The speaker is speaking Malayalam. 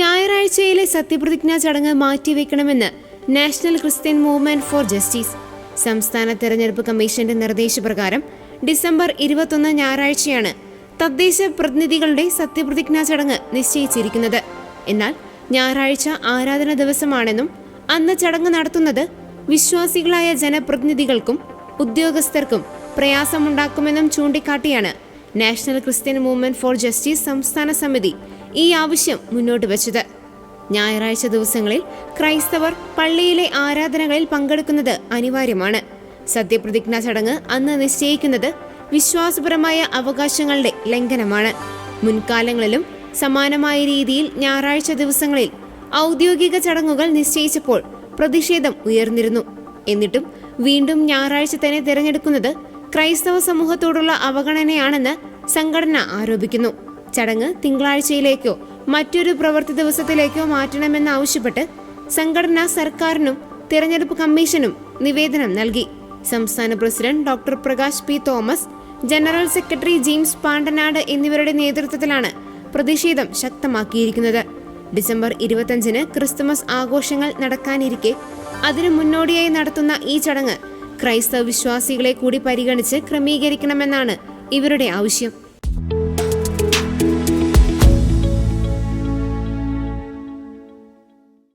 ഞായറാഴ്ചയിലെ സത്യപ്രതിജ്ഞാ ചടങ്ങ് മാറ്റിവെക്കണമെന്ന് National Christian Movement for Justice. സംസ്ഥാന തെരഞ്ഞെടുപ്പ് കമ്മീഷന്റെ നിർദ്ദേശപ്രകാരം ഡിസംബർ 21 ഞായറാഴ്ചയാണ് തദ്ദേശ പ്രതിനിധികളുടെ സത്യപ്രതിജ്ഞാ ചടങ്ങ് നിശ്ചയിച്ചിരിക്കുന്നത്. എന്നാൽ ഞായറാഴ്ച ആരാധന ദിവസമാണെന്നും അന്ന് ചടങ്ങ് നടത്തുന്നത് വിശ്വാസികളായ ജനപ്രതിനിധികൾക്കും ഉദ്യോഗസ്ഥർക്കും പ്രയാസമുണ്ടാക്കുമെന്നും ചൂണ്ടിക്കാട്ടിയാണ് national Christian Movement for Justice സംസ്ഥാന സമിതി ഈ ആവശ്യം മുന്നോട്ട് വച്ചത്. ഞായറാഴ്ച ദിവസങ്ങളിൽ ക്രൈസ്തവർ പള്ളിയിലെ ആരാധനകളിൽ പങ്കെടുക്കുന്നത് അനിവാര്യമാണ്. സത്യപ്രതിജ്ഞാ ചടങ്ങ് അന്ന് നിശ്ചയിക്കുന്നത് വിശ്വാസപരമായ അവകാശങ്ങളുടെ ലംഘനമാണ്. മുൻകാലങ്ങളിലും സമാനമായ രീതിയിൽ ഞായറാഴ്ച ദിവസങ്ങളിൽ ഔദ്യോഗിക ചടങ്ങുകൾ നിശ്ചയിച്ചപ്പോൾ പ്രതിഷേധം ഉയർന്നിരുന്നു. എന്നിട്ടും വീണ്ടും ഞായറാഴ്ച തന്നെ തിരഞ്ഞെടുക്കുന്നത് ക്രൈസ്തവ സമൂഹത്തോടുള്ള അവഗണനയാണെന്ന് സംഘടന ആരോപിക്കുന്നു. ചടങ്ങ് തിങ്കളാഴ്ചയിലേക്കോ മറ്റൊരു പ്രവൃത്തി ദിവസത്തിലേക്കോ മാറ്റണമെന്നാവശ്യപ്പെട്ട് സംഘടന സർക്കാരിനും തിരഞ്ഞെടുപ്പ് കമ്മീഷനും നിവേദനം നൽകി. സംസ്ഥാന president doctor Prakash P Thomas, general secretary James Pandanad എന്നിവരുടെ നേതൃത്വത്തിലാണ് പ്രതിഷേധം ശക്തമാക്കിയിരിക്കുന്നത്. ഡിസംബർ 25-ന് ക്രിസ്തുമസ് ആഘോഷങ്ങൾ നടക്കാനിരിക്കെ അതിനു മുന്നോടിയായി നടത്തുന്ന ഈ ചടങ്ങ് ക്രൈസ്തവ വിശ്വാസികളെ കൂടി പരിഗണിച്ച് ക്രമീകരിക്കണമെന്നാണ് ഇവരുടെ ആവശ്യം.